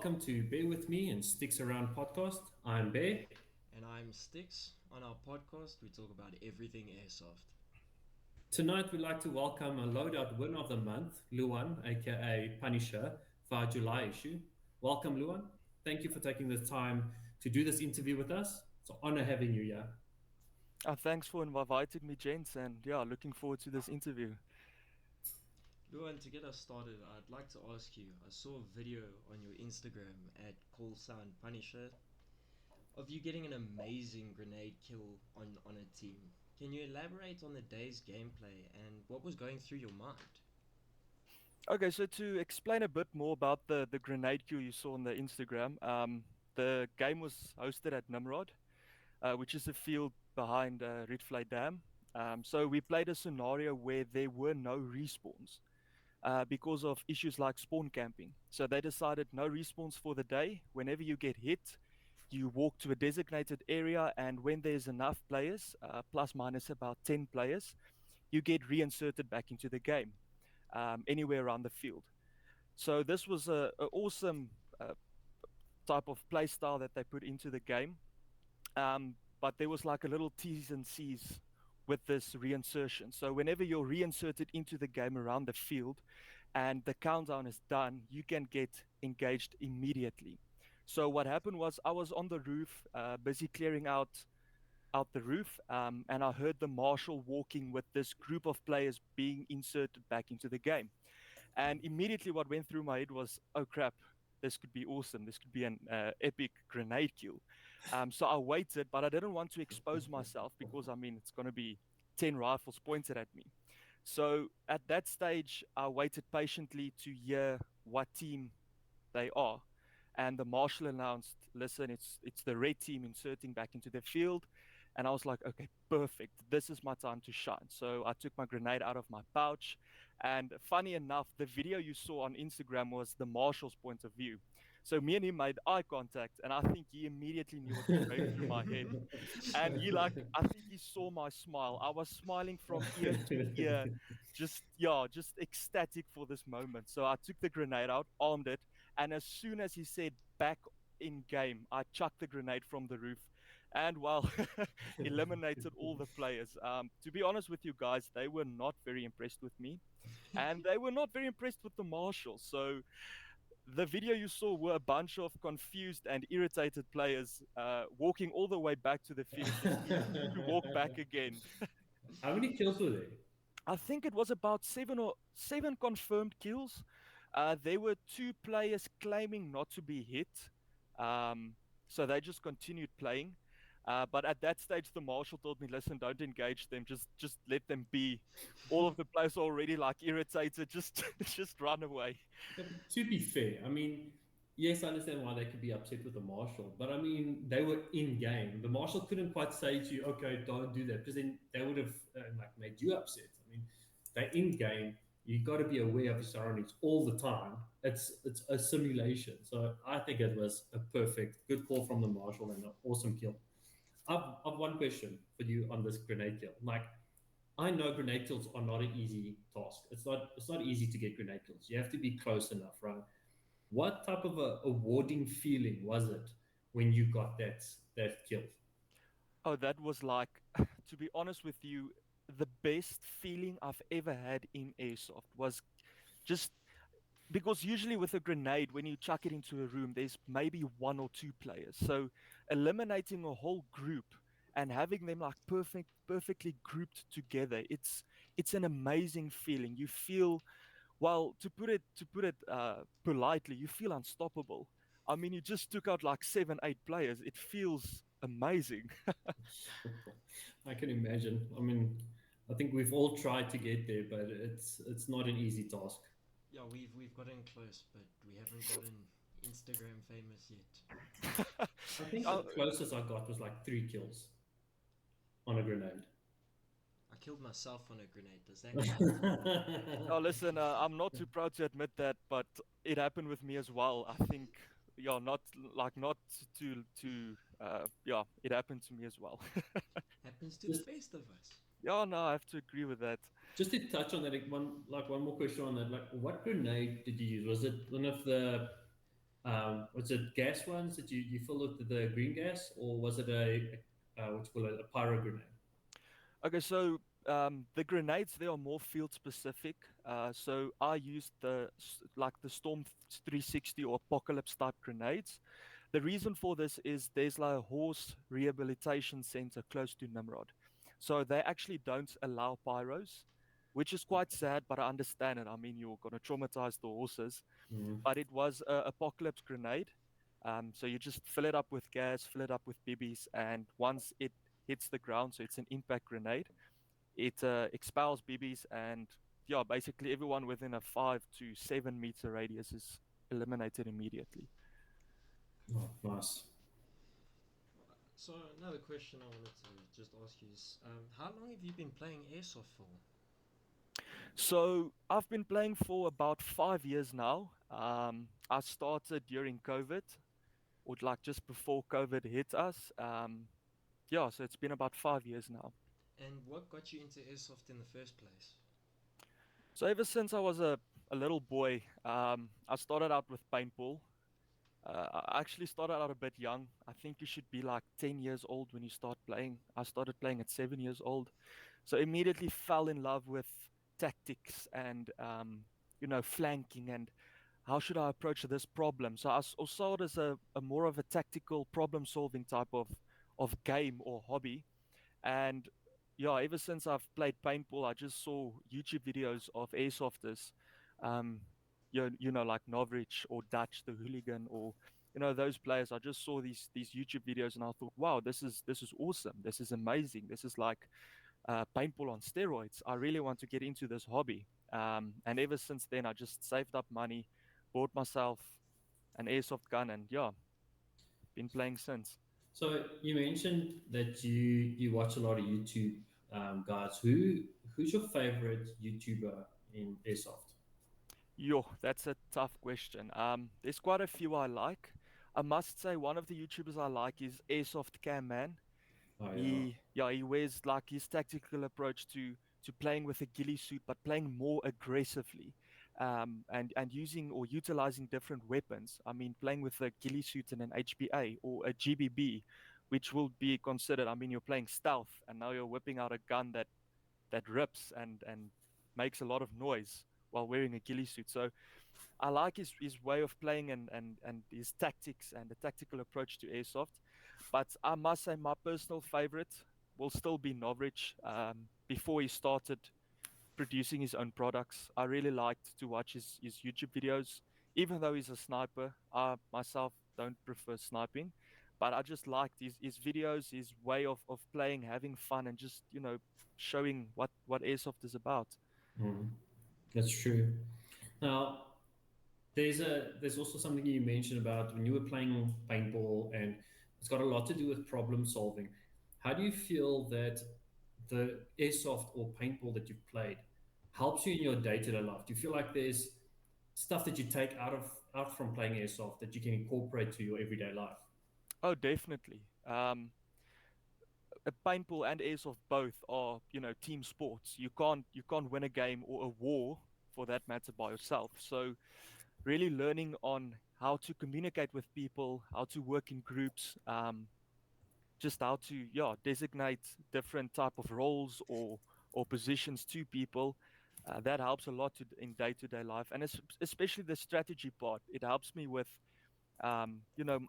welcome to Bear With Me and Sticks Around podcast. I'm Bear. And I'm Styx. On our podcast, we talk about everything airsoft. Tonight, we'd like to welcome a Loadout winner of the month, Luan, aka Punisher, for our July issue. Welcome, Luan. Thank you for taking the time to do this interview with us. It's an honor having you here. Thanks for inviting me, gents, and looking forward to this interview. Luan, to get us started, I'd like to ask you, I saw a video on your Instagram at @callsignpunisher of you getting an amazing grenade kill on a team. Can you elaborate on the day's gameplay and what was going through your mind? Okay, so to explain a bit more about the grenade queue you saw on the Instagram, the game was hosted at Nimrod, which is a field behind Rietvlei Dam. So we played a scenario where there were no respawns because of issues like spawn camping. So they decided no respawns for the day. Whenever you get hit, you walk to a designated area, and when there's enough players, plus minus about 10 players, you get reinserted back into the game, anywhere around the field. So this was a awesome type of play style that they put into the game. But there was like a little T's and C's with this reinsertion. So whenever you're reinserted into the game around the field and the countdown is done, you can get engaged immediately. So what happened was I was on the roof, busy clearing out the roof, and I heard the marshal walking with this group of players being inserted back into the game. And immediately what went through my head was, oh crap, this could be awesome. This could be an epic grenade kill. So I waited, but I didn't want to expose myself because, I mean, it's going to be 10 rifles pointed at me. So at that stage, I waited patiently to hear what team they are. And the marshal announced, listen, it's the red team inserting back into the field. And I was like, okay, perfect. This is my time to shine. So I took my grenade out of my pouch. And funny enough, the video you saw on Instagram was the marshal's point of view. So me and him made eye contact, and I think he immediately knew what was going through my head. And I think he saw my smile. I was smiling from ear to ear, just ecstatic for this moment. So I took the grenade out, armed it, and as soon as he said back in game, I chucked the grenade from the roof and, well, eliminated all the players. To be honest with you guys, they were not very impressed with me, and they were not very impressed with the marshal. So the video you saw were a bunch of confused and irritated players walking all the way back to the field just to walk back again. How many kills were there? I think it was about seven confirmed kills. There were two players claiming not to be hit, so they just continued playing. But at that stage, the marshal told me, "Listen, don't engage them. Just let them be. All of the players are already like irritated. Just run away." But to be fair, I mean, yes, I understand why they could be upset with the marshal, but I mean, they were in game. The marshal couldn't quite say to you, "Okay, don't do that," because then they would have like made you upset. I mean, they're in game. You got to be aware of your surroundings all the time. It's a simulation, so I think it was a perfect, good call from the marshal and an awesome kill. I've one question for you on this grenade kill. Like, I know grenade kills are not an easy task. It's not easy to get grenade kills. You have to be close enough, right? What type of a awarding feeling was it when you got that kill? Oh, that was like, to be honest with you, the best feeling I've ever had in airsoft was just because usually with a grenade, when you chuck it into a room, there's maybe one or two players. So eliminating a whole group and having them like perfectly grouped together, it's an amazing feeling. You feel, well, to put it politely, you feel unstoppable. I mean, you just took out like 7, 8 players. It feels amazing. I can imagine. I mean, I think we've all tried to get there, but it's not an easy task. Yeah, we've gotten close, but we haven't gotten Instagram famous yet. I think Oh, the closest I got was like 3 kills on a grenade. I killed myself on a grenade. Does that count? oh, listen, I'm not too proud to admit that, but it happened with me as well. I think, not it happened to me as well. Happens to the just best of us. Yeah, no, I have to agree with that. just to touch on that, like one more question on that. Like, what grenade did you use? Was it one of the Was it gas ones that you fill with the green gas, or was it a what you call it, a pyro grenade? Okay, so the grenades they are more field specific. So I used like the Storm 360 or Apocalypse type grenades. The reason for this is there's like a horse rehabilitation center close to Nimrod, so they actually don't allow pyros, which is quite sad. But I understand it. I mean, you're gonna traumatize the horses. Mm. But it was a Apocalypse grenade. So you just fill it up with gas, fill it up with BBs, and once it hits the ground, so it's an impact grenade, it expels BBs, and yeah, basically everyone within a 5 to 7 meter radius is eliminated immediately. Oh, nice. So another question I wanted to just ask you is, how long have you been playing airsoft for? So I've been playing for about 5 years now. I started during COVID, or like just before COVID hit us. Yeah, so it's been about 5 years now. And what got you into airsoft in the first place? So ever since I was a little boy, I started out with paintball. I actually started out a bit young. I think you should be like 10 years old when you start playing. I started playing at 7 years old. So immediately fell in love with tactics and, flanking and how should I approach this problem. So I saw it as a more of a tactical problem solving type of game or hobby. And yeah, ever since I've played paintball, I just saw YouTube videos of airsofters, um, like Novrich or Dutch, the hooligan, or those players. I just saw these YouTube videos, and I thought, wow, this is awesome. This is amazing. This is like paintball on steroids. I really want to get into this hobby. And ever since then, I just saved up money, bought myself an airsoft gun, and yeah, been playing since. So you mentioned that you watch a lot of YouTube guys. Who's your favorite YouTuber in airsoft? Yo, that's a tough question. There's quite a few I like. I must say one of the YouTubers I like is Airsoft Cam Man. Oh yeah. He wears like his tactical approach to playing with a ghillie suit, but playing more aggressively, and using or utilizing different weapons. I mean, playing with a ghillie suit and an HPA or a GBB, which will be considered. I mean, you're playing stealth, and now you're whipping out a gun that rips and makes a lot of noise while wearing a ghillie suit. So I like his way of playing and his tactics and the tactical approach to airsoft. But I must say, my personal favorite will still be Novrich. Before he started producing his own products, I really liked to watch his YouTube videos. Even though he's a sniper, I myself don't prefer sniping. But I just liked his videos, his way of playing, having fun, and just, showing what airsoft is about. Mm, that's true. Now, there's also something you mentioned about when you were playing paintball, and it's got a lot to do with problem solving. How do you feel that the airsoft or paintball that you've played helps you in your day-to-day life? Do you feel like there's stuff that you take out from playing airsoft that you can incorporate to your everyday life? Oh, definitely. Paintball and airsoft both are, team sports. You can't win a game or a war for that matter by yourself. So really learning on how to communicate with people, how to work in groups, just how to designate different type of roles or positions to people. That helps a lot in day-to-day life, and especially the strategy part. It helps me with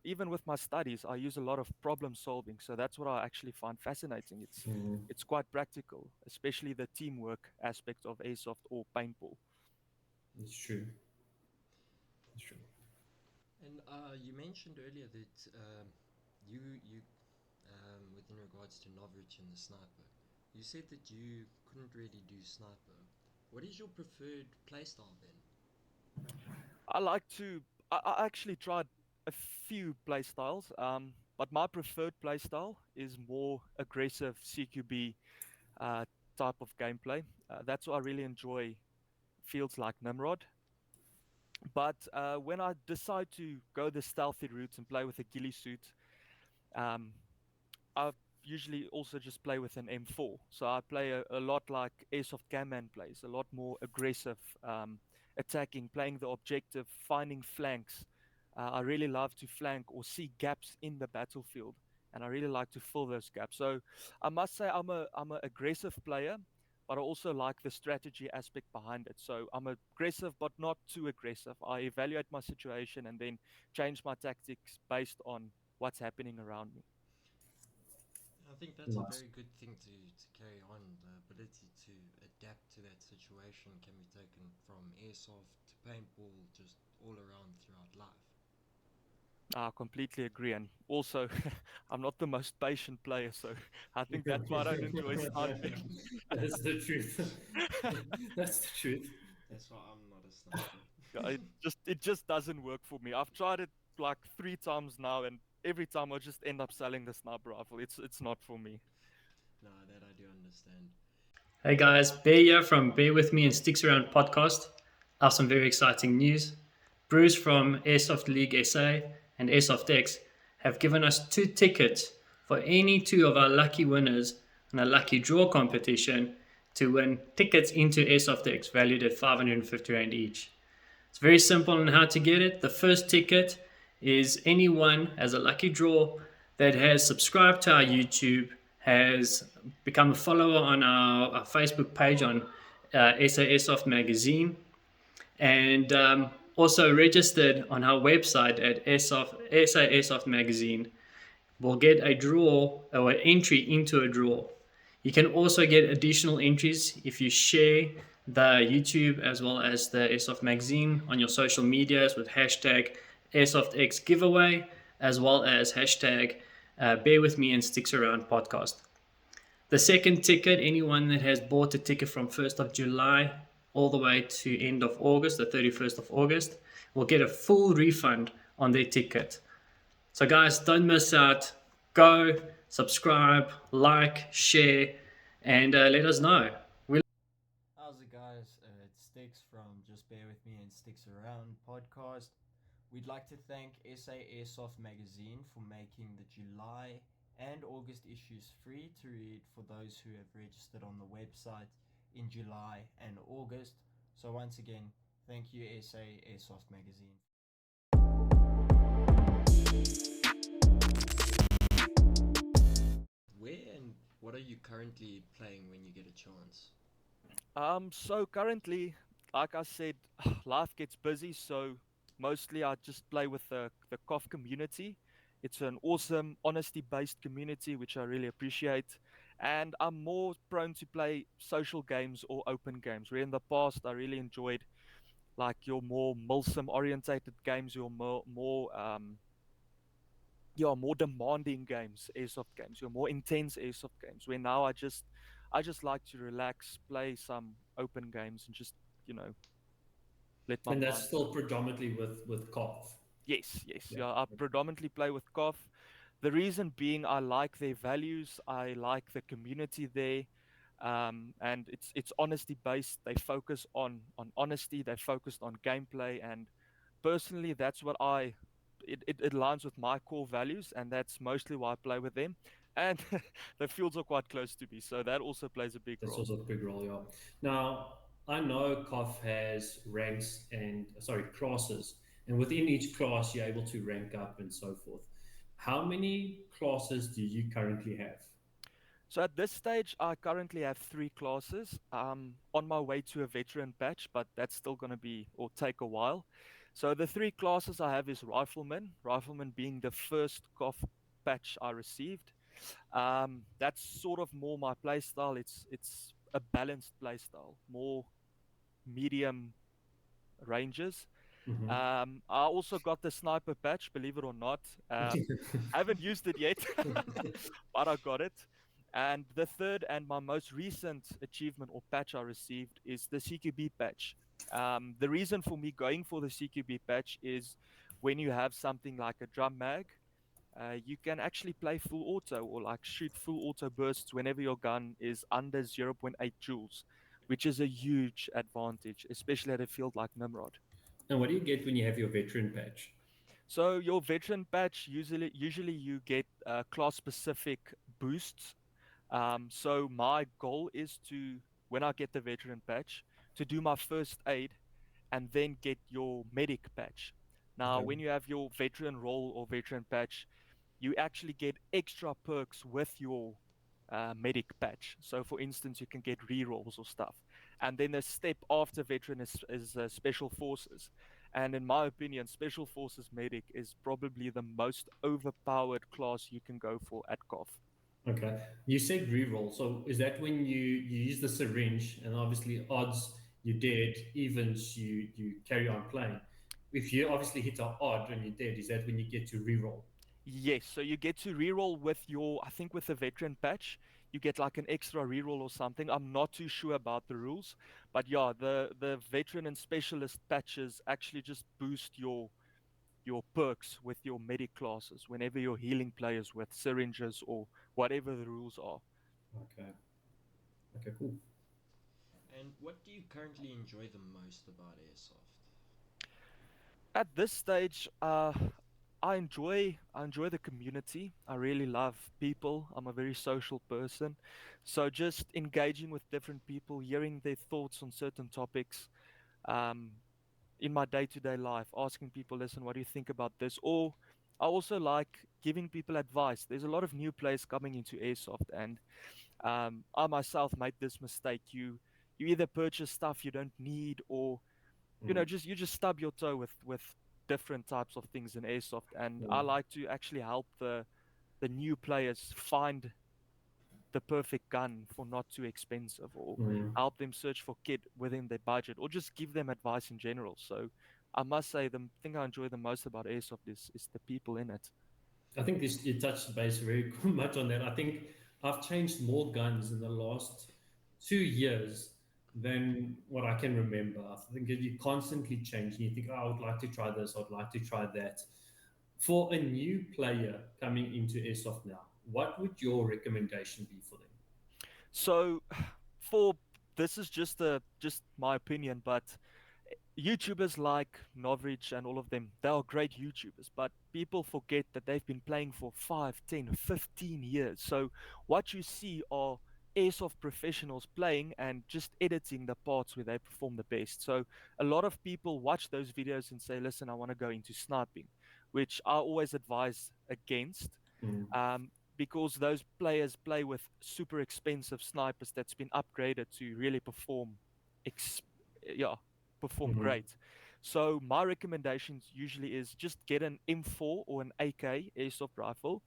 even with my studies, I use a lot of problem solving. So that's what I actually find fascinating. It's Mm, it's quite practical, especially the teamwork aspect of airsoft or paintball. it's true. It's true. And you mentioned earlier that you within regards to Novrich and the sniper, you said that you couldn't really do sniper. What is your preferred playstyle then? I like to. I actually tried a few play styles, but my preferred play style is more aggressive CQB uh, type of gameplay. That's what I really enjoy. Fields like Nimrod. But when I decide to go the stealthy route and play with a ghillie suit, um, I usually also just play with an M4. So I play a lot like Airsoft Camman plays, a lot more aggressive, attacking, playing the objective, finding flanks, I really love to flank or see gaps in the battlefield, and I really like to fill those gaps. So I must say I'm a aggressive player, but I also like the strategy aspect behind it. So I'm aggressive, but not too aggressive. I evaluate my situation and then change my tactics based on what's happening around me. I think that's a Nice. very good thing to carry on. The ability to adapt to that situation can be taken from airsoft to paintball, just all around throughout life. I completely agree. And also, I'm not the most patient player, so I think that's why I don't enjoy sniping. That's the truth. That's the truth. That's why I'm not a sniper. Yeah, it just doesn't work for me. I've tried it like 3 times now, and every time I just end up selling the sniper rifle. It's not for me. No, that I do understand. Hey guys, Bear here from Bear With Me and Sticks Around Podcast. I have some very exciting news. Bruce from Airsoft League SA and Airsoft X have given us 2 tickets for any 2 of our lucky winners in a lucky draw competition to win tickets into Airsoft X valued at 550 Rand each. It's very simple on how to get it. The first ticket is anyone as a lucky draw that has subscribed to our YouTube, has become a follower on our Facebook page on SA Airsoft Magazine, and also registered on our website at SA Airsoft Magazine will get a draw or an entry into a draw. You can also get additional entries if you share the YouTube as well as the Airsoft magazine on your social medias with hashtag AirsoftX giveaway as well as hashtag Bear With Me and Sticks Around Podcast. The second ticket, anyone that has bought a ticket from 1st of July all the way to end of August, the 31st of August, will get a full refund on their ticket. So guys, don't miss out. Go, subscribe, like, share, and let us know. How's it, guys? It's Styx from Just Bear With Me and Sticks Around podcast. We'd like to thank SA Airsoft Magazine for making the July and August issues free to read for those who have registered on the website in July and August. So, once again, thank you, SA Airsoft Magazine. Where and what are you currently playing when you get a chance? So currently, like I said, life gets busy, so mostly I just play with the COF community. It's an awesome, honesty-based community, which I really appreciate. And I'm more prone to play social games or open games. Where in the past I really enjoyed like your more Milsim orientated games, your more demanding games, airsoft games, your more intense airsoft games. Where now I just like to relax, play some open games, and just you know let my And that's mind still go. predominantly with cough. Yes, Yeah. yeah. I predominantly play with COF. The reason being, I like their values. I like the community there, and it's honesty based. They focus on honesty. They focused on gameplay, and personally, that's what it aligns with my core values, and that's mostly why I play with them. And the fields are quite close to me, so that also plays a big That's role. also a big role, yeah. Now, I know COF has ranks and, sorry, classes, and within each class, you're able to rank up and so forth. How many classes do you currently have? So at this stage, I currently have 3 classes. On my way to a veteran batch, but that's still going to be or take a while. So the 3 classes I have is rifleman, rifleman being the first COF patch I received. That's sort of more my playstyle. It's a balanced playstyle, more medium ranges. Hmm. I also got the sniper patch, believe it or not. I haven't used it yet, but I got it. And the third and my most recent achievement or patch I received is the CQB patch. The reason for me going for the CQB patch is when you have something like a drum mag, you can actually play full auto or like shoot full auto bursts whenever your gun is under zero point 0.8 joules, which is a huge advantage, especially at a field like Nimrod. And what do you get when you have your veteran patch? So your veteran patch usually you get class specific boosts. So my goal is to when I get the veteran patch to do my first aid and then get your medic patch. Now, Okay. when you have your veteran role or veteran patch, you actually get extra perks with your medic patch. So, for instance, you can get rerolls or stuff. And then the step after veteran is special forces. And in my opinion, special forces medic is probably the most overpowered class you can go for at COF. Okay. You said reroll. So is that when you use the syringe and obviously odds you're dead, evens you carry on playing. If you obviously hit an odd when you're dead, is that when you get to reroll? Yes, so you get to reroll with your, I think with the veteran patch, you get like an extra reroll or something. I'm not too sure about the rules, but yeah, the veteran and specialist patches actually just boost your perks with your medic classes whenever you're healing players with syringes or whatever the rules are. Okay. Okay, cool. And what do you currently enjoy the most about airsoft? At this stage, I enjoy the community. I really love people. I'm a very social person. So just engaging with different people, hearing their thoughts on certain topics, um, in my day-to-day life, asking people, listen, what do you think about this? Or I also like giving people advice. There's a lot of new players coming into airsoft, and I myself made this mistake. You either purchase stuff you don't need, or Mm, you just stub your toe with different types of things in airsoft. And I mm, like to actually help the new players find the perfect gun for not too expensive, or mm. help them search for kit within their budget, or just give them advice in general. So I must say the thing I enjoy the most about airsoft is the people in it. I think this you touched base very much on that. I think I've changed more guns in the last 2 years than what I can remember. I think that you constantly change and you think, oh, I would like to try this, I'd like to try that. For a new player coming into airsoft now, what would your recommendation be for them? So for this is just my opinion, but YouTubers like Novrich and all of them, they are great YouTubers, but people forget that they've been playing for 5, 10, 15 years. So what you see are airsoft professionals playing and just editing the parts where they perform the best. So a lot of people watch those videos and say, listen, I want to go into sniping, which I always advise against, Mm, um, because those players play with super expensive snipers that's been upgraded to really ex- yeah, perform mhm. great. So my recommendations usually is just get an M4 or an AK airsoft rifle.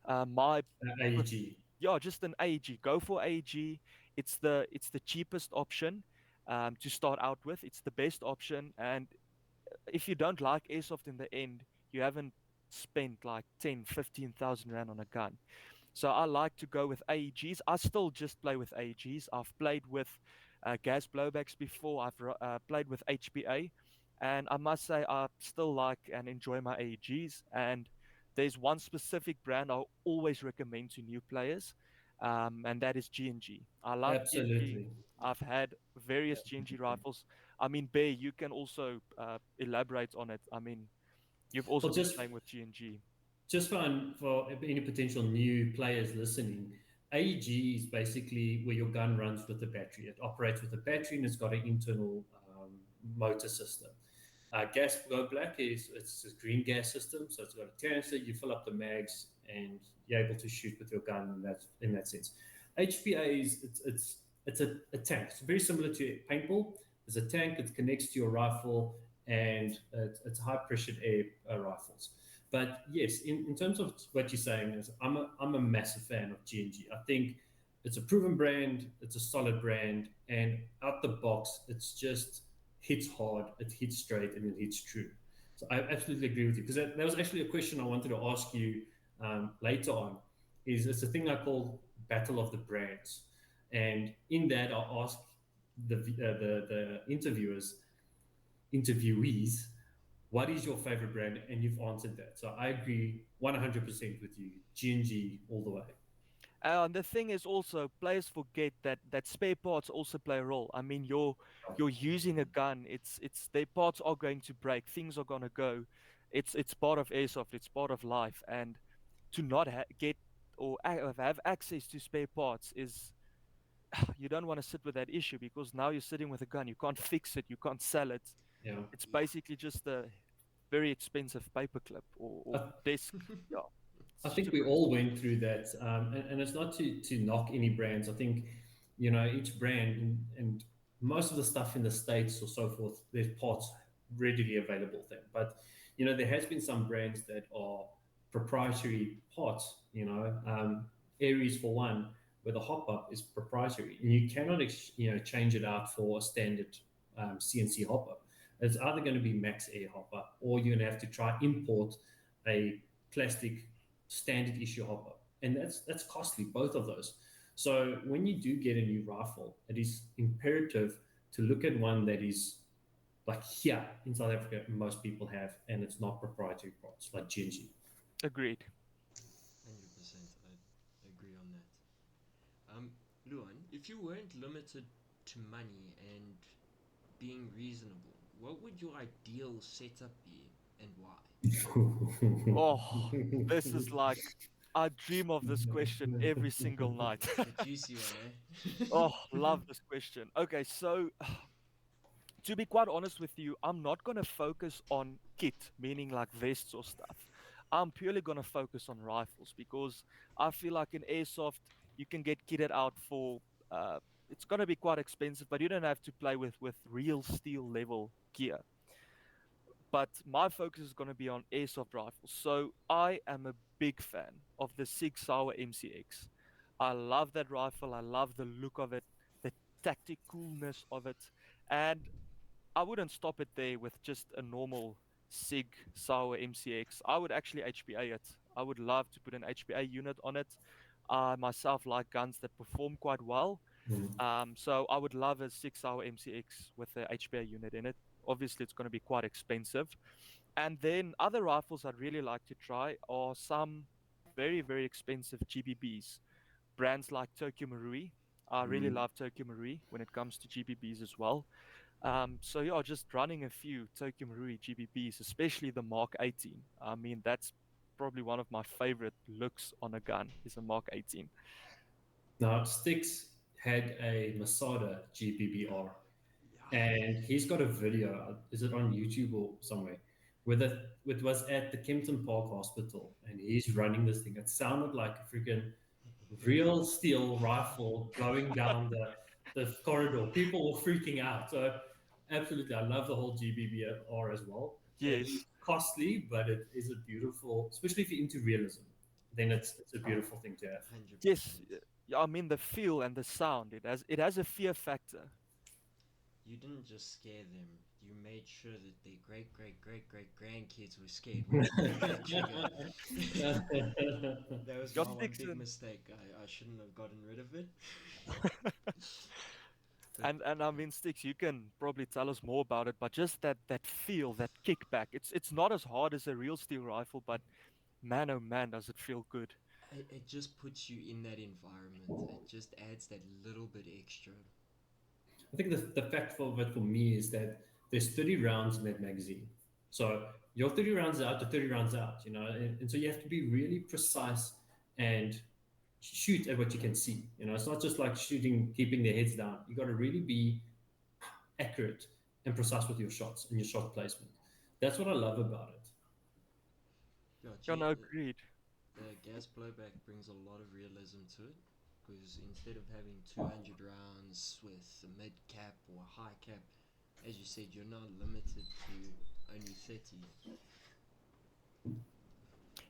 My AEG. Yeah, just an AEG. Go for AEG. It's the cheapest option to start out with. It's the best option, and if you don't like airsoft in the end, you haven't spent like 10, 15,000 rand on a gun. So I like to go with AEGs. I still just play with AEGs. I've played with gas blowbacks before. I've played with HPA, and I must say I still like and enjoy my AEGs. And there's one specific brand I always recommend to new players, and that is G&G. I love G&G. Absolutely. I've had various G&G rifles. I mean, Bear, you can also elaborate on it. I mean, you've also Well, been playing with G&G. just for any potential new players listening, AEG is basically where your gun runs with the battery. It operates with a battery and it's got an internal motor system. Gas go black is it's a green gas system, so it's got a canister. You fill up the mags and you're able to shoot with your gun. In that sense. HPA is it's a tank. It's very similar to paintball. It's a tank that connects to your rifle, and it's high pressure air rifles. But yes, in terms of what you're saying, is I'm a massive fan of G&G. I think it's a proven brand, it's a solid brand, and out the box, it's just hits hard, it hits straight, and it hits true. So I absolutely agree with you, because that was actually a question I wanted to ask you later on. Is it's a thing I call Battle of the Brands, and in that I'll ask the interviewees, what is your favorite brand? And you've answered that. So I agree 100% with you. G&G all the way. And the thing is also, players forget that spare parts also play a role. I mean, you're using a gun. It's their parts are going to break. Things are gonna go. It's part of airsoft. It's part of life. And to not get or have access to spare parts is you don't want to sit with that issue, because now you're sitting with a gun. You can't fix it. You can't sell it. Yeah. It's Yeah. basically just a very expensive paperclip or desk. Yeah, I it's think we super all went through that, and it's not to knock any brands. I think, each brand and most of the stuff in the States or so forth, there's parts readily available there. But, there has been some brands that are proprietary parts, Aries for one, where the hop-up is proprietary. And you cannot, change it out for a standard CNC hop-up. It's either going to be max air hop-up or you're going to have to try import a plastic standard issue hopper, and that's costly, both of those. So when you do get a new rifle, it is imperative to look at one that is like here in South Africa most people have, and it's not proprietary parts like GNG. agreed. 100%, I agree on that. Luan, if you weren't limited to money and being reasonable, what would your ideal setup be and why? Oh, this is like I dream of this question every single night. It's a juicy one, eh? Oh, love this question. Okay, so to be quite honest with you, I'm not going to focus on kit, meaning like vests or stuff. I'm purely going to focus on rifles because I feel like in airsoft, you can get kitted out for, it's going to be quite expensive, but you don't have to play with real steel level gear. But my focus is going to be on airsoft rifles. So I am a big fan of the SIG Sauer MCX. I love that rifle. I love the look of it, the tacticalness of it. And I wouldn't stop it there with just a normal SIG Sauer MCX. I would actually HPA it. I would love to put an HPA unit on it. I myself like guns that perform quite well. Mm. So I would love a 6-hour MCX with a HPA unit in it. Obviously, it's going to be quite expensive. And then other rifles I'd really like to try are some very, very expensive GBBs. Brands like Tokyo Marui. I really Mm. love Tokyo Marui when it comes to GBBs as well. So yeah, just running a few Tokyo Marui GBBs, especially the Mark 18. I mean, that's probably one of my favorite looks on a gun is a Mark 18. Now Styx had a Masada GPBR, Yeah. and he's got a video. Is it on YouTube or somewhere? Where it was at the Kempton Park Hospital, and he's running this thing. It sounded like a freaking real steel rifle going down the corridor. People were freaking out. So absolutely, I love the whole GBBR as well. It is Yes. costly, but it is a beautiful, especially if you're into realism. Then it's a beautiful thing to have. Yes, 100%. yeah, I mean the feel and the sound. It has a fear factor. You didn't just scare them, you made sure that their great great great great grandkids were scared when they pulled that trigger. That was Your my one Styx big mistake. I shouldn't have gotten rid of it. But and I mean Styx, you can probably tell us more about it, but just that feel, that kickback. It's not as hard as a real steel rifle, but man oh man, does it feel good. it just puts you in that environment. It just adds that little bit extra. I think the fact of it for me is that there's 30 rounds in that magazine. So your 30 rounds out to 30 rounds out, and so you have to be really precise and shoot at what you can see. It's not just like shooting, keeping their heads down. You got to really be accurate and precise with your shots and your shot placement. That's what I love about it. Yeah, Yeah, no, agreed. the gas blowback brings a lot of realism to it. Because instead of having 200 rounds with a mid cap or a high cap, as you said, you're now limited to only 30.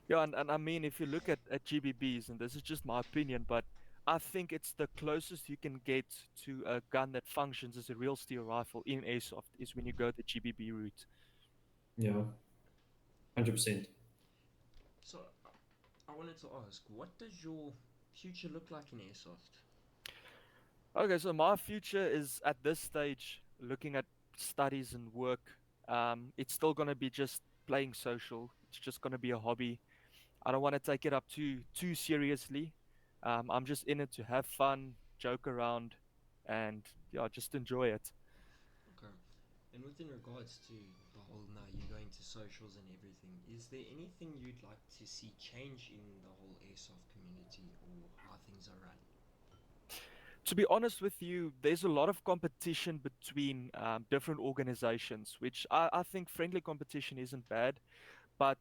Yeah, and I mean, if you look at GBBs, and this is just my opinion, but I think it's the closest you can get to a gun that functions as a real steel rifle in airsoft is when you go the GBB route. Yeah, 100%. So I wanted to ask, what does your future look like in airsoft? Okay, so my future is at this stage looking at studies and work. It's still gonna be just playing social. It's just gonna be a hobby. I don't want to take it up too seriously. I'm just in it to have fun, joke around, and yeah, just enjoy it. Okay. And within regards to the whole now you're going to socials and everything, is there anything you'd like to see change in the whole airsoft community or how things are run? To be honest with you, there's a lot of competition between different organizations, which I think friendly competition isn't bad. But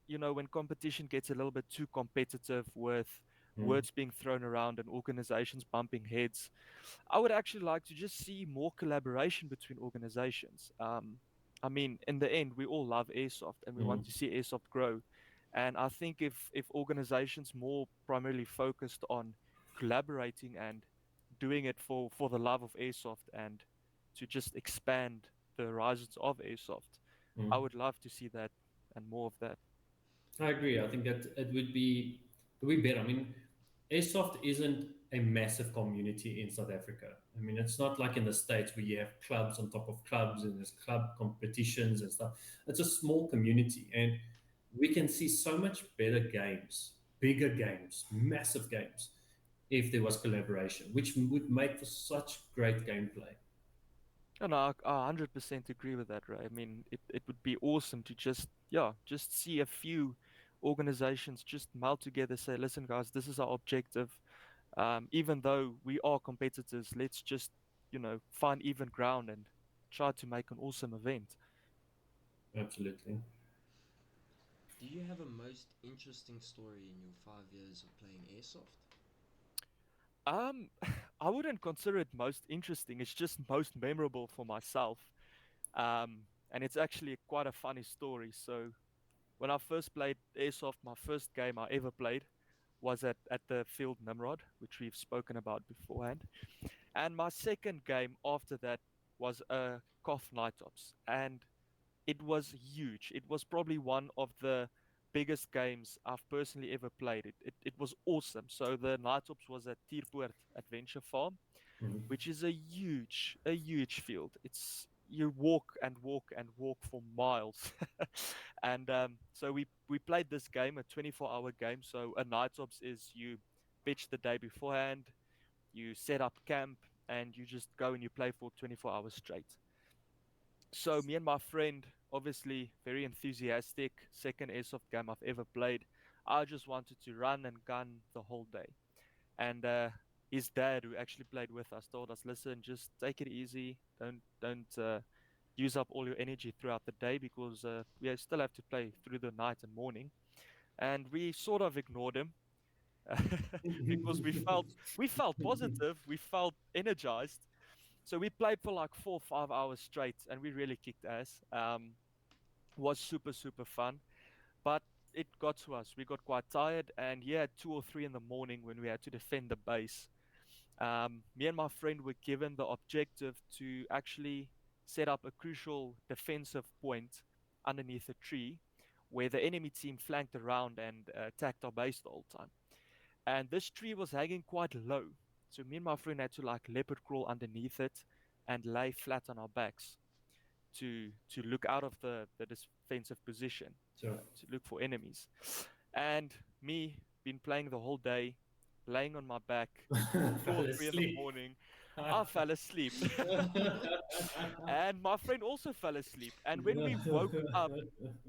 when competition gets a little bit too competitive with Mm, words being thrown around and organizations bumping heads, I would actually like to just see more collaboration between organizations. I mean, in the end, we all love airsoft and we want mm, to see airsoft grow. And I think if organizations more primarily focused on collaborating and doing it for the love of airsoft and to just expand the horizons of airsoft, I mm. would love to see that and more of that. I agree. I think that it would be better. I mean, airsoft isn't a massive community in South Africa. I mean, it's not like in the States where you have clubs on top of clubs and there's club competitions and stuff. It's a small community, and we can see so much better games, bigger games, massive games, if there was collaboration, which would make for such great gameplay. And I 100% agree with that, Ray. I mean, it would be awesome to just see a few organizations just meld together, say, listen, guys, this is our objective. Even though we are competitors, let's just, find even ground and try to make an awesome event. Absolutely. Do you have a most interesting story in your 5 years of playing airsoft? Um, I wouldn't consider it most interesting. It's just most memorable for myself. And it's actually quite a funny story. So when I first played Airsoft, my first game I ever played was at the field Nimrod, which we've spoken about beforehand. And my second game after that was a Koth Night Ops. And it was huge. It was probably one of the biggest games I've personally ever played. It was awesome. So the Night Ops was at Tierpoort Adventure Farm, Mhm. which is a huge field. It's you walk and walk and walk for miles. And so we played this game, a 24-hour game. So a night ops is you pitch the day beforehand, you set up camp, and you just go and you play for 24 hours straight. So me and my friend, obviously very enthusiastic, second airsoft game I've ever played. I just wanted to run and gun the whole day. And his dad, who actually played with us, told us, "Listen, just take it easy. Don't use up all your energy throughout the day because we still have to play through the night and morning." And we sort of ignored him because we felt positive, we felt energized. So we played for like 4 or 5 hours straight, and we really kicked ass. Was super super fun, but it got to us. We got quite tired, and yeah, 2 or 3 in the morning when we had to defend the base. Me and my friend were given the objective to actually set up a crucial defensive point underneath a tree where the enemy team flanked around and attacked our base the whole time. And this tree was hanging quite low. So me and my friend had to like leopard crawl underneath it and lay flat on our backs to look out of the defensive position, Sure. to look for enemies. And me, been playing the whole day, laying on my back, two Fell or three in the asleep. morning, I fell asleep. And my friend also fell asleep. And when we woke up,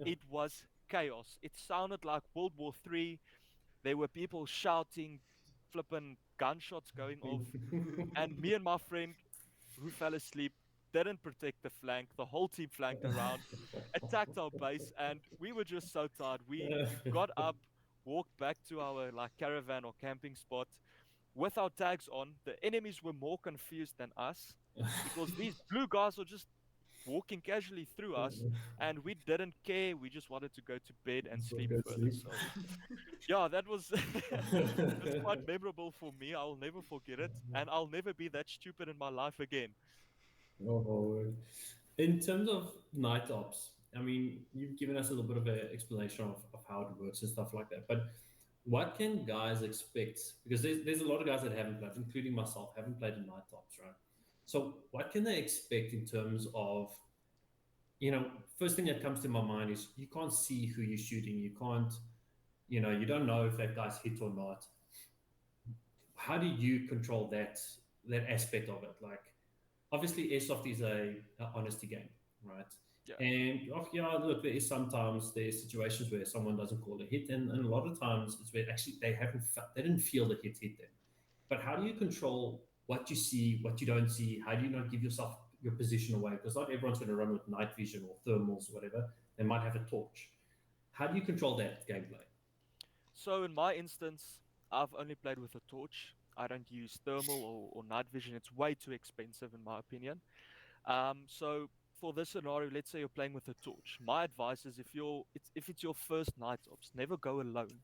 it was chaos. It sounded like World War III. There were people shouting, flipping gunshots going off. And me and my friend, who fell asleep, didn't protect the flank. The whole team flanked around, attacked our base, and we were just so tired. We got up, walked back to our like caravan or camping spot with our tags on. The enemies were more confused than us because these blue guys were just walking casually through us, and we didn't care. We just wanted to go to bed and So sleep go further. sleep. So yeah, that was that's quite memorable for me. I'll never forget it, and I'll never be that stupid in my life again. Oh, my word. In terms of night ops, I mean, you've given us a little bit of an explanation of how it works and stuff like that. But what can guys expect? Because there's a lot of guys that haven't played, including myself, haven't played in night ops, right? So what can they expect in terms of, first thing that comes to my mind is you can't see who you're shooting. You can't, you don't know if that guy's hit or not. How do you control that aspect of it? Like, obviously airsoft is a honesty game, right? Yeah. And yeah, look, there's situations where someone doesn't call a hit, and a lot of times it's where actually they didn't feel the hit them. But how do you control what you see, what you don't see? How do you not give yourself your position away? Because not everyone's going to run with night vision or thermals or whatever. They might have a torch. How do you control that gameplay? So in my instance, I've only played with a torch. I don't use thermal or night vision. It's way too expensive in my opinion. So for this scenario, let's say you're playing with a torch. My advice is if it's your first night ops, never go alone.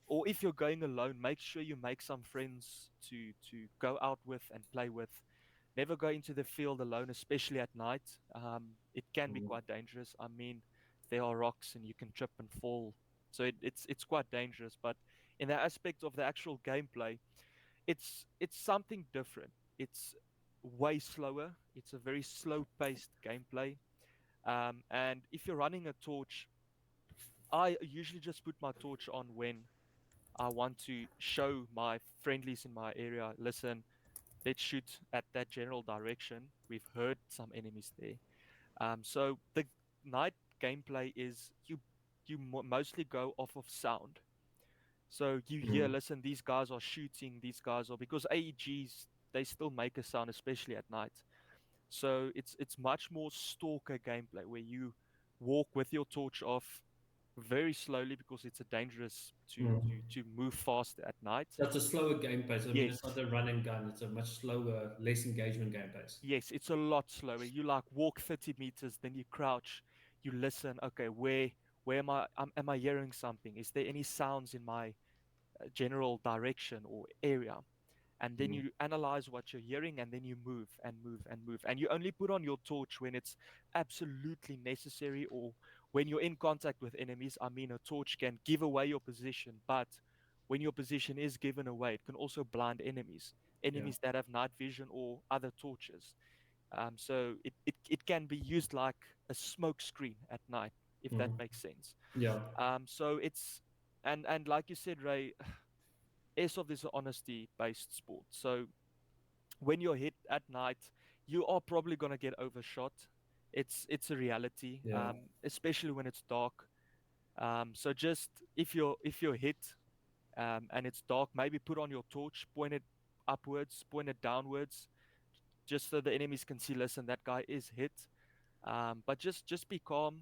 Or if you're going alone, make sure you make some friends to go out with and play with. Never go into the field alone, especially at night. It can be Mm, quite dangerous. I mean, there are rocks and you can trip and fall, so it's quite dangerous. But in the aspect of the actual gameplay, it's something different. It's way slower. It's a very slow-paced gameplay. And if you're running a torch, I usually just put my torch on when I want to show my friendlies in my area, listen, let's shoot at that general direction. We've heard some enemies there. So the night gameplay is you mostly go off of sound. So you hear, mm, listen, these guys are shooting, these guys are because AEGs they still make a sound, especially at night. So it's much more stalker gameplay where you walk with your torch off very slowly because it's a dangerous mm. to move fast at night. That's a slower game pace. I mean, Yes, it's not a run and gun. It's a much slower, less engagement game pace. yes, it's a lot slower. You like walk 30 meters, then you crouch, you listen. Okay, where am I hearing something? Is there any sounds in my general direction or area? And then Mm, you analyze what you're hearing, and then you move and move and move. And you only put on your torch when it's absolutely necessary or when you're in contact with enemies. I mean, a torch can give away your position, but when your position is given away, it can also blind enemies, yeah. enemies that have night vision or other torches. So it can be used like a smoke screen at night, if that Mm, makes sense. yeah. So it's and like you said, Ray, airsoft is an honesty-based sport. So when you're hit at night, you are probably gonna get overshot. It's a reality, Yeah. especially when it's dark. So just if you're hit and it's dark, maybe put on your torch, point it upwards, point it downwards, just so the enemies can see. Listen, that guy is hit. But just be calm.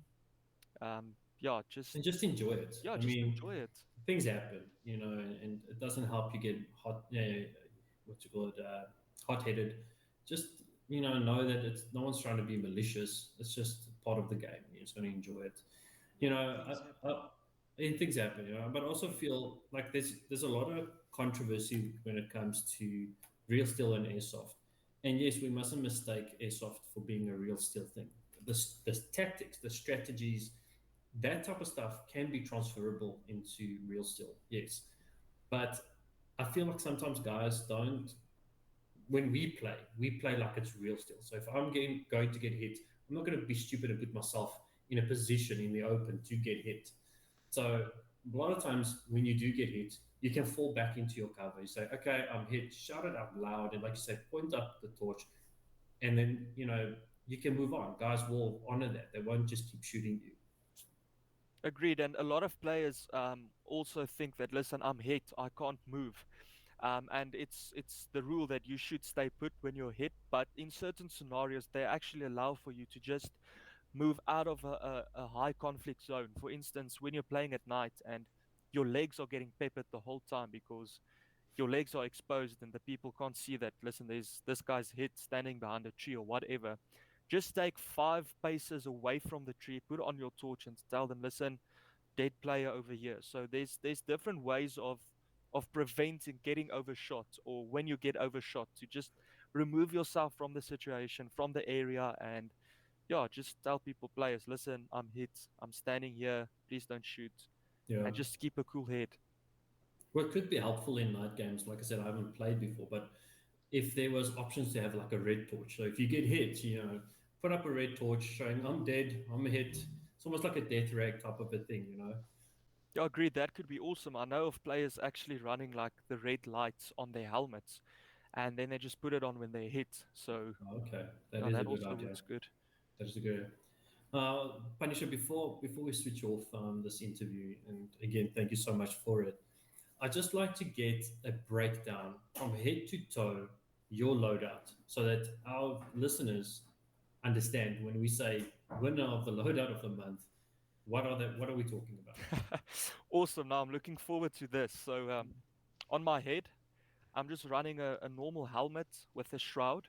Yeah, just And just enjoy it. yeah, I just mean, enjoy it. things happen, and it doesn't help you get hot, what you call it, hot-headed. Just, know that it's no one's trying to be malicious. It's just part of the game. You're just going to enjoy it. You know, Things I, happen. and things happen, but I also feel like there's a lot of controversy when it comes to real steel and airsoft. And yes, we mustn't mistake airsoft for being a real steel thing. The tactics, the strategies, that type of stuff can be transferable into real steel, yes. But I feel like sometimes guys don't. When we play like it's real steel. So if I'm going to get hit, I'm not going to be stupid and put myself in a position in the open to get hit. So a lot of times when you do get hit, you can fall back into your cover. You say, "Okay, I'm hit." Shout it out loud, and like you say, point up the torch, and then you can move on. Guys will honor that. They won't just keep shooting you. Agreed. And a lot of players also think that, listen, I'm hit, I can't move. And it's the rule that you should stay put when you're hit. But in certain scenarios, they actually allow for you to just move out of a high conflict zone. For instance, when you're playing at night and your legs are getting peppered the whole time because your legs are exposed and the people can't see that, listen, there's this guy's hit standing behind a tree or whatever. Just take 5 paces away from the tree, put on your torch and tell them, listen, dead player over here. So there's different ways of preventing getting overshot, or when you get overshot, to just remove yourself from the situation, from the area, and yeah, just tell people, players, listen, I'm hit, I'm standing here, please don't shoot, Yeah. and just keep a cool head. What could be helpful in night games, like I said, I haven't played before, but if there was options to have like a red torch. So if you get hit, put up a red torch showing I'm dead, I'm hit. It's almost like a death rag type of a thing. Yeah, agreed. That could be awesome. I know of players actually running like the red lights on their helmets, and then they just put it on when they hit. So Okay, that yeah, is a that good also idea. works good. That is a good. Panisha, before we switch off this interview, and again, thank you so much for it. I'd just like to get a breakdown from head to toe your loadout so that our listeners understand when we say winner of the loadout of the month, what are we talking about? Awesome. Now I'm looking forward to this. So on my head, I'm just running a normal helmet with a shroud.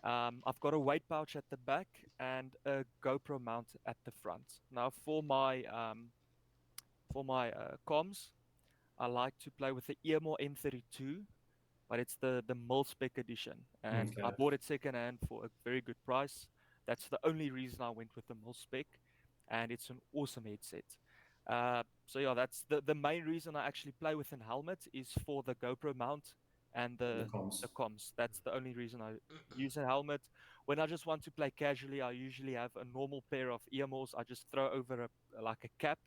I've got a weight pouch at the back and a GoPro mount at the front. Now for my comms, I like to play with the Earmore M32, but it's the mil-spec edition, and I Okay. bought it secondhand for a very good price. That's the only reason I went with the mil-spec, and it's an awesome headset. So yeah, that's the main reason I actually play with an helmet is for the GoPro mount and And the the comms. the comms. That's the only reason I use a helmet. When I just want to play casually, I usually have a normal pair of earmuffs. I just throw over like a cap.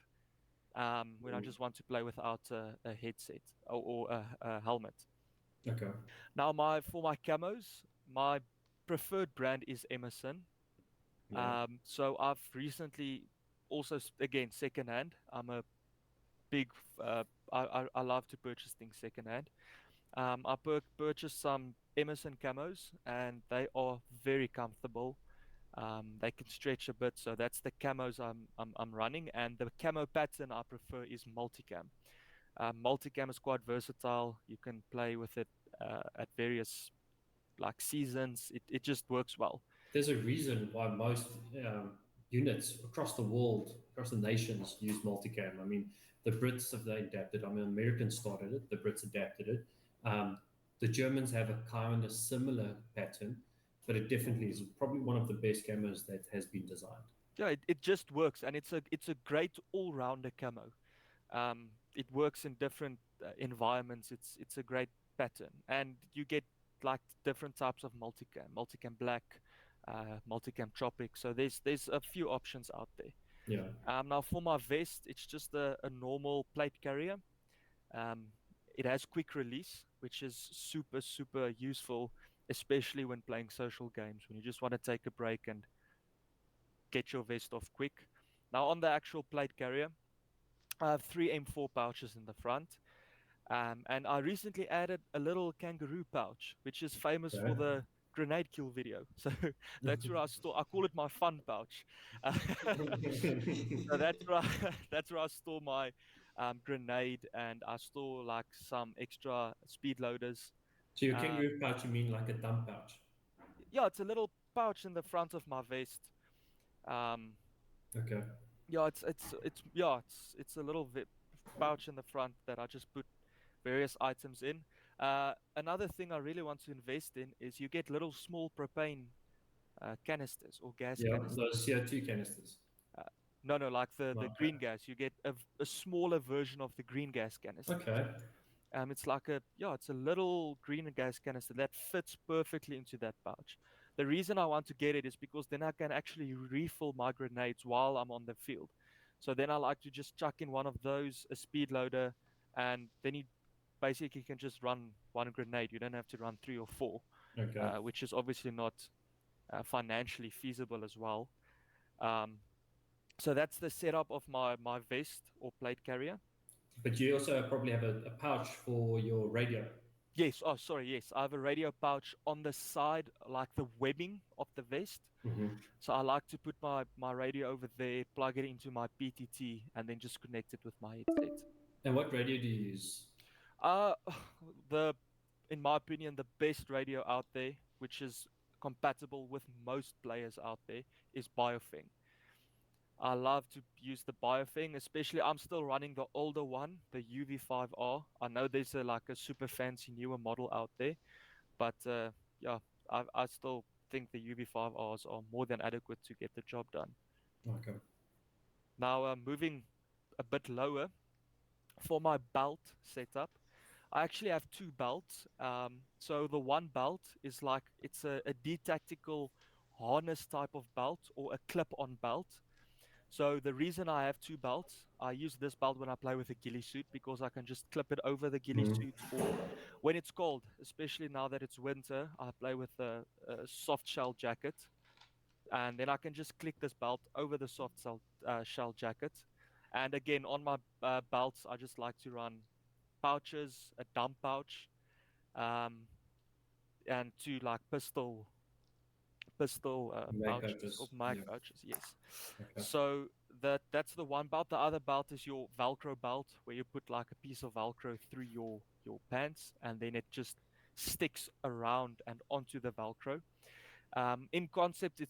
When I just want to play without a headset or a helmet. Okay. Now, for my camos, my preferred brand is Emerson. Yeah. So I've recently also again secondhand. I'm a big I love to purchase things secondhand. I purchased some Emerson camos, and they are very comfortable. They can stretch a bit, so that's the camos I'm running. And the camo pattern I prefer is multicam. Multicam is quite versatile. You can play with it at various like seasons. It just works well. There's a reason why most units across the world, across the nations, use multicam. I mean, the Brits have they adapted. I mean, Americans started it. The Brits adapted it. Um, the Germans have a kind of similar pattern, but it definitely is probably one of the best cameras that has been designed. Yeah, it just works, and it's a great all-rounder camo. It works in different environments. It's a great pattern, and you get like different types of multicam black, multicam tropic. So there's a few options out there. Yeah. Now for my vest, it's just a normal plate carrier. Um, it has quick release, which is super useful, especially when playing social games when you just want to take a break and get your vest off quick. Now on the actual plate carrier, I have three M4 pouches in the front. And I recently added a little kangaroo pouch, which is famous for Okay. the grenade kill video. So that's where I call it my fun pouch. So that's where that's where I store my grenade, and I store like some extra speed loaders. So your Uh, kangaroo pouch, you mean like a dump pouch? yeah, it's a little pouch in the front of my vest. Um, Okay. yeah, it's a little pouch in the front that I just put various items in. Another thing I really want to invest in is you get little small propane canisters or gas Yeah, canisters. those CO2 canisters. Uh, no, like the Okay. green gas. You get a smaller version of the green gas canister. Okay. It's like it's a little green gas canister that fits perfectly into that pouch. The reason I want to get it is because then I can actually refill my grenades while I'm on the field. So then I like to just chuck in one of those, a speed loader, and then you basically can just run one grenade. You don't have to run three or four, Okay. which is obviously not financially feasible as well. Um, so that's the setup of my vest or plate carrier. But you also probably have a pouch for your radio. Yes. Oh, sorry. Yes, I have a radio pouch on the side, like the webbing of the vest. Mm-hmm. So I like to put my radio over there, plug it into my PTT, and then just connect it with my headset. And what radio do you use? Uh, the in my opinion, the best radio out there, which is compatible with most players out there, is Biofeng. I love to use the Biofeng, especially I'm still running the older one, the UV5R. I know there's like a super fancy newer model out there, but yeah, I still think the UV5Rs are more than adequate to get the job done. Okay. Now, moving a bit lower, for my belt setup, I actually have two belts. So the one belt is like it's a detactical harness type of belt or a clip-on belt. So the reason I have two belts, I use this belt when I play with a ghillie suit because I can just clip it over the ghillie Mm. suit, or when it's cold, especially now that it's winter, I play with a soft shell jacket, and then I can just click this belt over the shell jacket. And again, on my belts, I just like to run pouches, a dump pouch, um, and two like pistol Make pouches or coaches. mag Yeah. pouches. Yes. Okay. So that's the one belt. The other belt is your Velcro belt, where you put like a piece of Velcro through your pants, and then it just sticks around and onto the Velcro. In concept,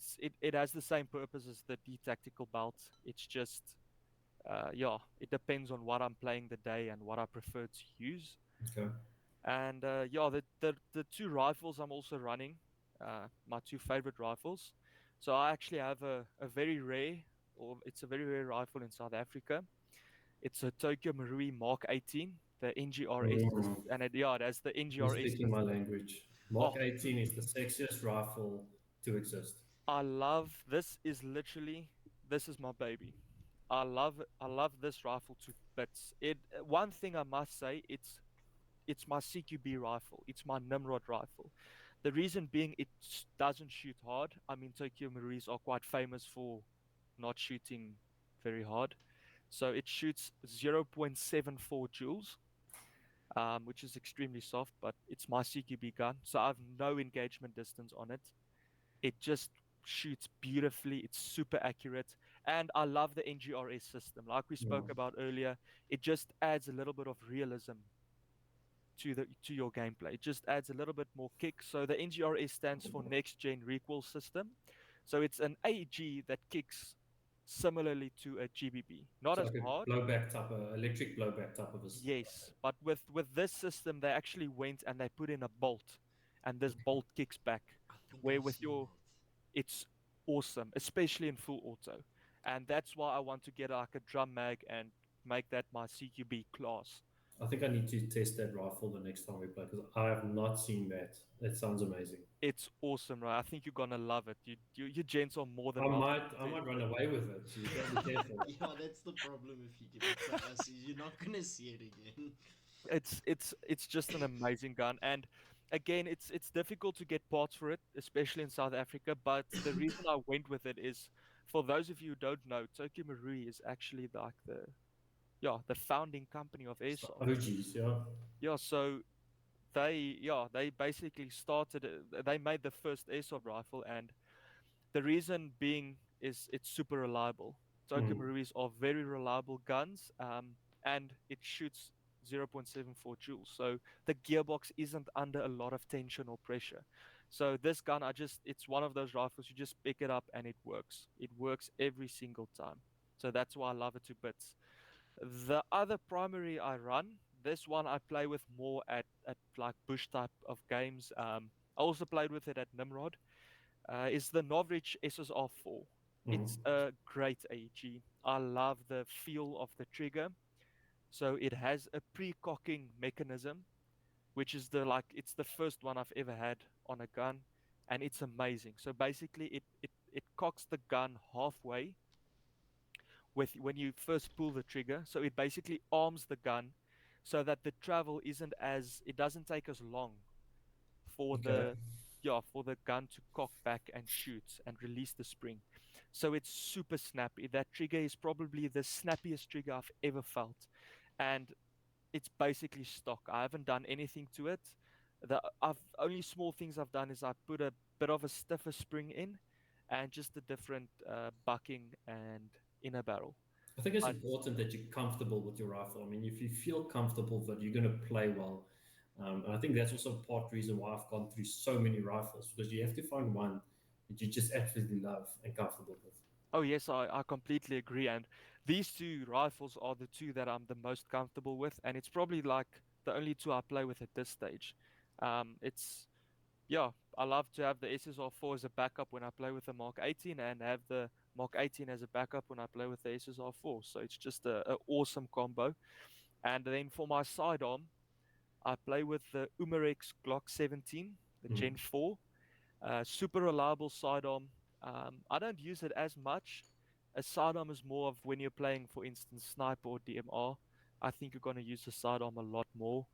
it has the same purpose as the D tactical belt. It's just yeah, it depends on what I'm playing the day and what I prefer to use. Okay. And yeah, the two rifles I'm also running, my two favorite rifles. So I actually have a very rare, or it's a very rare rifle in South Africa. It's a Tokyo Marui Mark 18, the NGRS, Mm. and yeah, it has the You're NGRS speaking my system. language. Oh, Mark 18 is the sexiest rifle to exist. I love this. Is literally this is my baby. I love this rifle to bits. It one thing I must say, it's my CQB rifle. It's my Nimrod rifle. The reason being it doesn't shoot hard. I mean, Tokyo Maruis are quite famous for not shooting very hard. So it shoots 0.74 joules, which is extremely soft, but it's my CQB gun. So I have no engagement distance on it. It just shoots beautifully. It's super accurate. And I love the NGRS system. Like we spoke Mm. about earlier, it just adds a little bit of realism to your gameplay. It just adds a little bit more kick. So the NGRS stands for Next Gen Recoil System. So it's an AG that kicks similarly to a GBB, not So as like a hard. blowback type of electric blowback type of a. Yes, but with this system, they actually went and they put in a bolt, and this bolt kicks back. I think Where I've with seen your, it's awesome, especially in full auto, and that's why I want to get like a drum mag and make that my CQB class. I think I need to test that rifle the next time we play because I have not seen that. That sounds amazing. It's awesome, right? I think you're gonna love it. You gents are more than I welcome might, to I test might run it. away with it. So you got to be careful. it. Yeah, that's the problem if you give it to us. Is you're not gonna see it again. It's just an amazing gun, and again, it's difficult to get parts for it, especially in South Africa. But the reason I went with it is, for those of you who don't know, Tokyo Marui is actually like the founding company of So, airsoft. OGs, yeah. Yeah, so they basically started they made the first airsoft rifle, and the reason being is it's super reliable. Tokyo Mm. Maruis are very reliable guns, and it shoots 0.74 joules. So the gearbox isn't under a lot of tension or pressure. So this gun, it's one of those rifles, you just pick it up and it works. It works every single time. So that's why I love it to bits. The other primary I run, this one I play with more at like bush type of games. I also played with it at Nimrod, is the Novrich SSR4. Mm. It's a great AG. I love the feel of the trigger. So it has a pre-cocking mechanism, which is it's the first one I've ever had on a gun, and it's amazing. So basically, it cocks the gun halfway with when you first pull the trigger. So it basically arms the gun, so that the travel isn't as it doesn't take as long for Okay. the gun to cock back and shoot and release the spring. So it's super snappy. That trigger is probably the snappiest trigger I've ever felt. And it's basically stock. I haven't done anything to it. The I've only small things I've done is I put a bit of a stiffer spring in and just a different bucking and inner barrel. I think it's But important that you're comfortable with your rifle. I mean, if you feel comfortable that you're going to play well, and I think that's also part reason why I've gone through so many rifles because you have to find one that you just absolutely love and comfortable with. oh yes, I completely agree. And these two rifles are the two that I'm the most comfortable with, and it's probably like the only two I play with at this stage. It's yeah, I love to have the SSR4 as a backup when I play with the Mark 18, and have the Mark 18 as a backup when I play with the SSR4. So it's just a awesome combo. And then for my sidearm, I play with the Umarex Glock 17, the Mm. Gen 4. Super reliable sidearm. I don't use it as much. A sidearm is more of when you're playing, for instance, sniper or DMR. I think you're going to use the sidearm a lot more.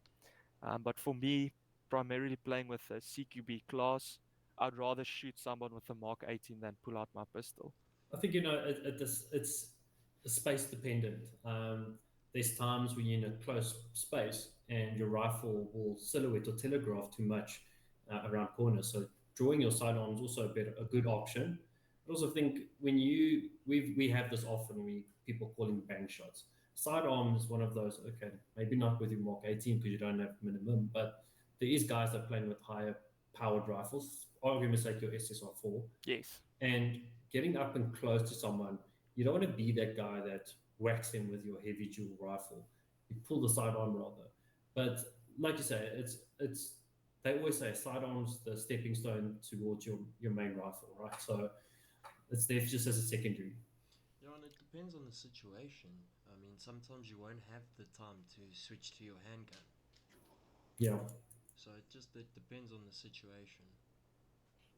But for me, primarily playing with a CQB class, I'd rather shoot someone with a Mark 18 than pull out my pistol. I think it's space dependent. there's times when you're in a close space and your rifle will silhouette or telegraph too much around corners. So drawing your sidearm is also a good option. I also think when we have this often, people calling bang shots. Sidearm is one of those. Okay, maybe not with your Mark 18 because you don't have minimum, but there is guys that are playing with higher powered rifles. Argument's sake, your SSR4, Yes. and getting up and close to someone. You don't want to be that guy that whacks them with your heavy dual rifle. You pull the sidearm rather. But like you say, it's they always say sidearm's the stepping stone towards your main rifle, right? So it's there just as a secondary. Yeah, and it depends on the situation. I mean, sometimes you won't have the time to switch to your handgun. Yeah. So it depends on the situation.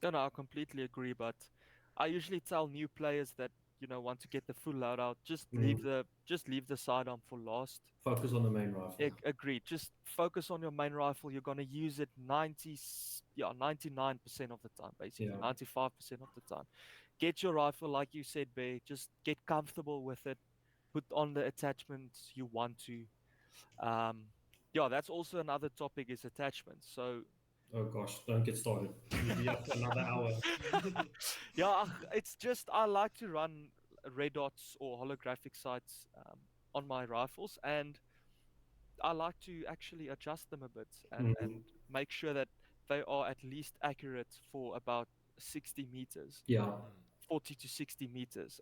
No, I completely agree. But I usually tell new players that want to get the full loadout, just leave the sidearm for last. Focus on the main rifle. Agreed. Just focus on your main rifle. You're gonna use it 99% of the time, basically 95% of the time. Get your rifle, like you said, Bear. Just get comfortable with it. Put on the attachments you want to. That's also another topic is attachments. So Oh gosh, don't get started. You'll be up for another hour. it's just I like to run red dots or holographic sights on my rifles, and I like to actually adjust them a bit and make sure that they are at least accurate for about 60 meters, Yeah. 40 to 60 meters.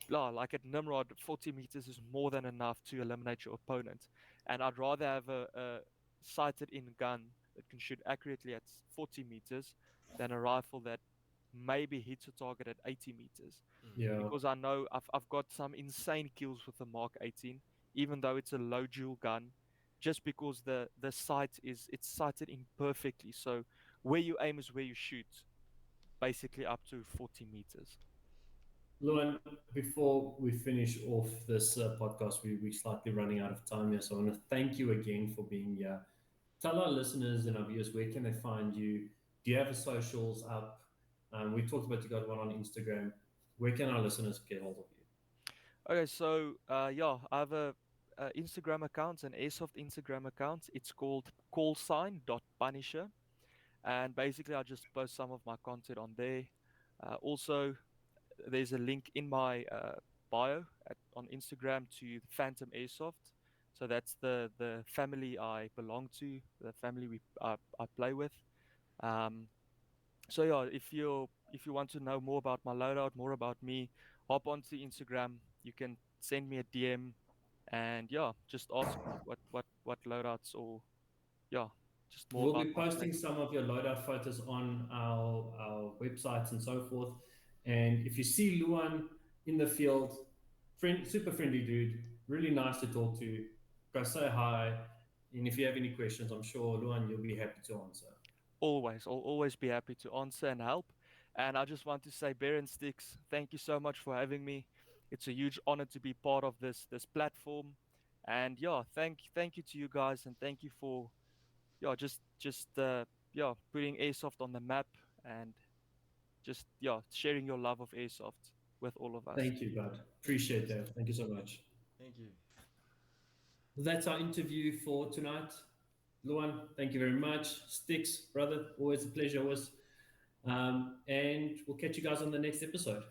Like at Nimrod, 40 meters is more than enough to eliminate your opponent. And I'd rather have a sighted in gun that can shoot accurately at 40 meters than a rifle that maybe hits a target at 80 meters. Yeah. Because I know I've got some insane kills with the Mark 18, even though it's a low dual gun, just because the sight it's sighted imperfectly. So where you aim is where you shoot, basically up to 40 meters. Luan, before we finish off this podcast, we're slightly running out of time here. So I want to thank you again for being here. Tell our listeners and our viewers, where can they find you? Do you have a socials up? We talked about you got one on Instagram. Where can our listeners get hold of you? Okay, so I have a Instagram account, an Airsoft Instagram account. It's called callsign.punisher. And basically, I just post some of my content on there. Also, there's a link in my bio on Instagram to Phantom Airsoft. So that's the family I belong to, the family I play with. So if you want to know more about my loadout, more about me, hop onto Instagram. You can send me a DM, and just ask me what loadouts or just more We'll about be my posting some of your loadout photos on our websites and so forth. And if you see Luan in the field, super friendly dude, really nice to talk to. Go say hi. And if you have any questions, I'm sure, Luan, you'll be happy to answer. Always, I'll always be happy to answer and help. And I just want to say, Bear and Styx, thank you so much for having me. It's a huge honor to be part of this platform. And thank you to you guys, and thank you for just putting airsoft on the map, and just sharing your love of airsoft with all of us. Thank you, bud. Appreciate that. Thank you so much. Thank you. That's our interview for tonight. Luan, thank you very much. Styx, brother, always a pleasure. And we'll catch you guys on the next episode.